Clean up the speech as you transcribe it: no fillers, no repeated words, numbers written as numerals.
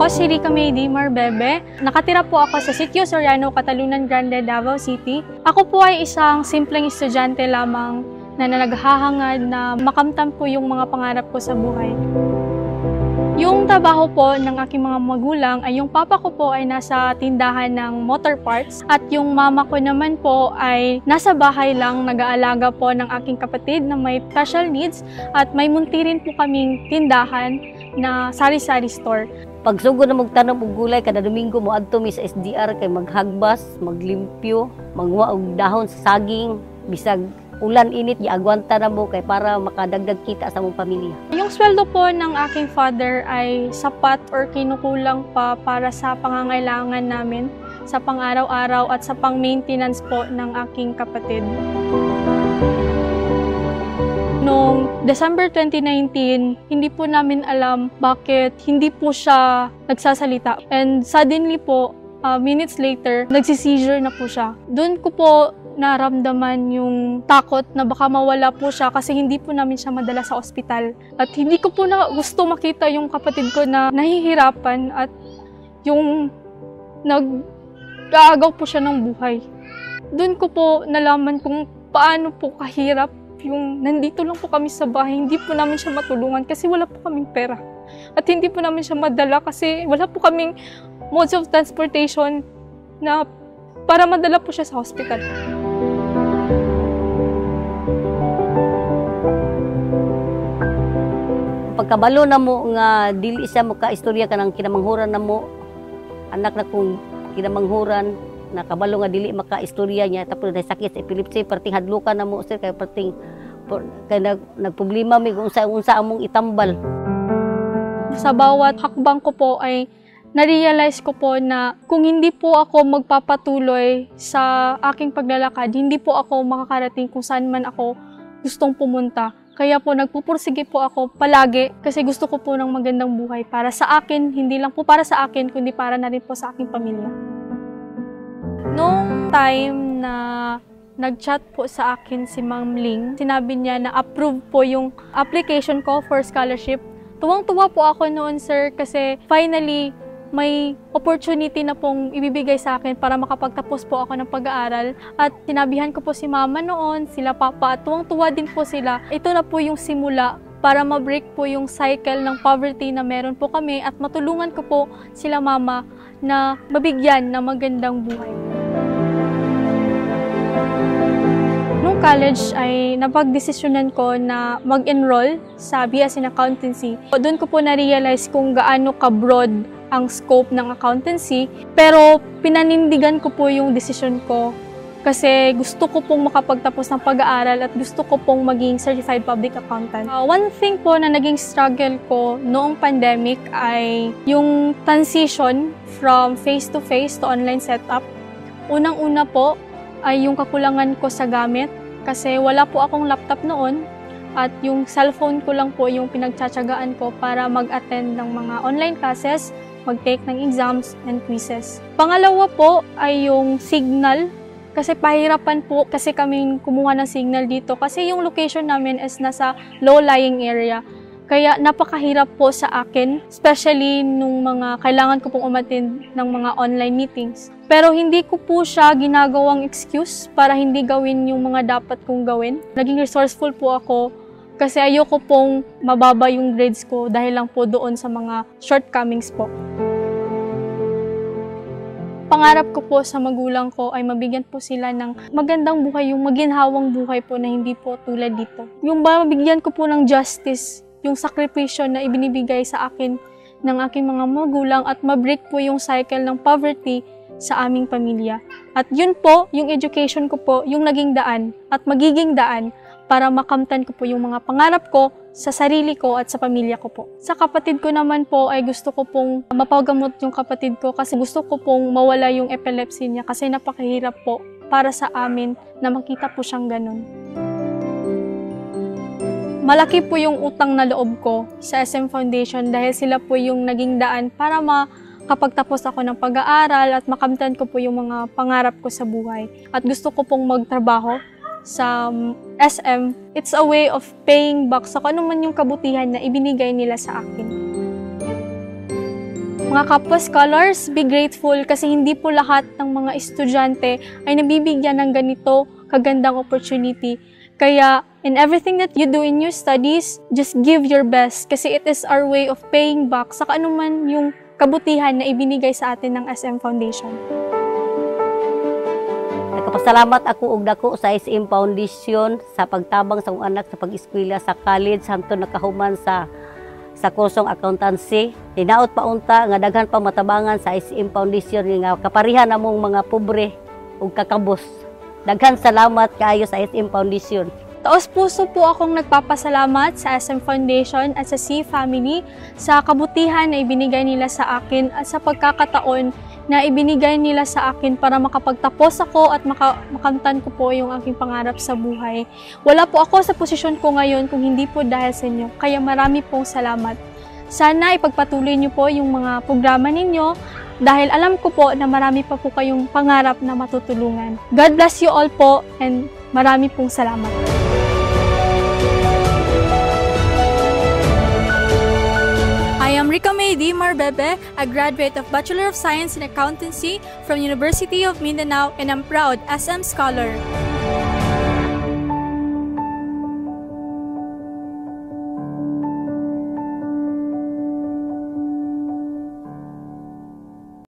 po si Rica May D. Marbebe. Nakatira po ako sa Sitio Soriano, Catalunan Grande, Davao City. Ako po ay isang simpleng estudyante lamang na naghahangad na makamtan po yung mga pangarap ko sa buhay. Yung trabaho po ng aking mga magulang ay yung papa ko po ay nasa tindahan ng motor parts at yung mama ko naman po ay nasa bahay lang nag-aalaga po ng aking kapatid na may special needs at may munti rin po kaming tindahan na sari-sari store. Pag sugod na magtanong og gulay kada Domingo mo adto mi sa SDR kay maghagbas, maglimpyo, magwa og dahon sa saging, bisag ulan init giagwanta na mo kay para makadagdag kita sa mong pamilya. Yung sweldo po ng aking father ay sapat or kinukulang pa para sa pangangailangan namin sa pang-araw-araw at sa pang-maintenance po ng aking kapatid. Noong December 2019, hindi po namin alam bakit hindi po siya nagsasalita. And suddenly po, minutes later, nagsi-seizure na po siya. Doon ko po naramdaman yung takot na baka mawala po siya kasi hindi po namin siya madala sa ospital. At hindi ko po na gusto makita yung kapatid ko na nahihirapan at yung nag-aagaw po siya ng buhay. Doon ko po nalaman kung paano po kahirap yung nandito lang po kami sa bahay, hindi po namin siya matulungan kasi wala po kaming pera. At hindi po namin siya madala kasi wala po kaming modes of transportation na para madala po siya sa hospital. Pagkabalo na mo nga dili siya mo ka istorya kanang kinamanghuran na mo anak na kong kinamanghuran nakabalo nga dili maka istorya niya tapos na sakit sa epilepsy parting hadlukan na mo sir kay parting kay nagproblema mi kung unsa among itambal. Sa bawat hakbang ko po ay na-realize ko po na kung hindi po ako magpapatuloy sa aking paglalakad, hindi po ako makakarating kung saan man ako gustong pumunta. Kaya po nagpupursige po ako palagi kasi gusto ko po ng magandang buhay para sa akin, hindi lang po para sa akin, kundi para na rin po sa aking pamilya. Noong time na nag-chat po sa akin si Ma'am Ling, sinabi niya na approve po yung application ko for scholarship. Tuwang-tuwa po ako noon, sir, kasi finally may opportunity na pong ibibigay sa akin para makapagtapos po ako ng pag-aaral. At sinabihan ko po si mama noon, sila papa, at tuwang-tuwa din po sila. Ito na po yung simula para ma-break po yung cycle ng poverty na meron po kami at matulungan ko po sila mama na mabigyan ng magandang buhay. Nung college ay napagdesisyonan ko na mag-enroll sa BS in Accountancy. Doon ko po na-realize kung gaano ka-broad ang scope ng accountancy, pero pinanindigan ko po yung desisyon ko kasi gusto ko pong makapagtapos ng pag-aaral at gusto ko pong maging certified public accountant. One thing po na naging struggle ko noong pandemic ay yung transition from face-to-face to online setup. Unang-una po ay yung kakulangan ko sa gamit kasi wala po akong laptop noon at yung cellphone ko lang po yung pinagtsatsagaan ko para mag-attend ng mga online classes, mag-take ng exams and quizzes. Pangalawa po ay yung signal kasi pahirapan po kasi kami kumuha ng signal dito kasi yung location namin is nasa low-lying area. Kaya napakahirap po sa akin, especially nung mga kailangan ko pong umattend ng mga online meetings. Pero hindi ko po siya ginagawang excuse para hindi gawin yung mga dapat kong gawin. Naging resourceful po ako kasi ayoko pong mababa yung grades ko dahil lang po doon sa mga shortcomings po. Pangarap ko po sa magulang ko ay mabigyan po sila ng magandang buhay, yung maginhawang buhay po na hindi po tulad dito. Yung mabigyan ko po ng justice, yung sakripisyo na ibinibigay sa akin ng aking mga magulang at mabreak po yung cycle ng poverty sa aming pamilya. At yun po, yung education ko po, yung naging daan at magiging daan para makamtan ko po yung mga pangarap ko sa sarili ko at sa pamilya ko po. Sa kapatid ko naman po ay gusto ko pong mapagamot yung kapatid ko kasi gusto ko pong mawala yung epilepsy niya kasi napakahirap po para sa amin na makita po siyang ganun. Malaki po yung utang na loob ko sa SM Foundation dahil sila po yung naging daan para makapagtapos ako ng pag-aaral at makamtan ko po yung mga pangarap ko sa buhay. At gusto ko pong magtrabaho sa SM, it's a way of paying back sa kung ano man yung kabutihan na ibinigay nila sa akin. Mga kapwa scholars, be grateful kasi hindi po lahat ng mga estudyante ay nabibigyan ng ganito kagandang opportunity. Kaya, in everything that you do in your studies, just give your best kasi it is our way of paying back sa anuman yung kabutihan na ibinigay sa atin ng SM Foundation. Nagpasalamat ako og dako sa SM Foundation sa pagtabang sa akong anak sa pag-eskwela sa college hangtod nakahuman sa kursong accountancy. Hinaot pa unta nga daghan pa matabangan sa SM Foundation nga kaparihan namong mga pobre ug kakabos. Daghan salamat kaayo sa SM Foundation. Taos puso po akong nagpapasalamat sa SM Foundation at sa C Family sa kabutihan na ibinigay nila sa akin at sa pagkakataon na ibinigay nila sa akin para makapagtapos ako at makamtan ko po yung aking pangarap sa buhay. Wala po ako sa posisyon ko ngayon kung hindi po dahil sa inyo. Kaya marami pong salamat. Sana ipagpatuloy niyo po yung mga programa ninyo dahil alam ko po na marami pa po kayong pangarap na matutulungan. God bless you all po and marami pong salamat. I am Rica May D. Marbebe, a graduate of Bachelor of Science in Accountancy from University of Mindanao, and I'm proud SM Scholar.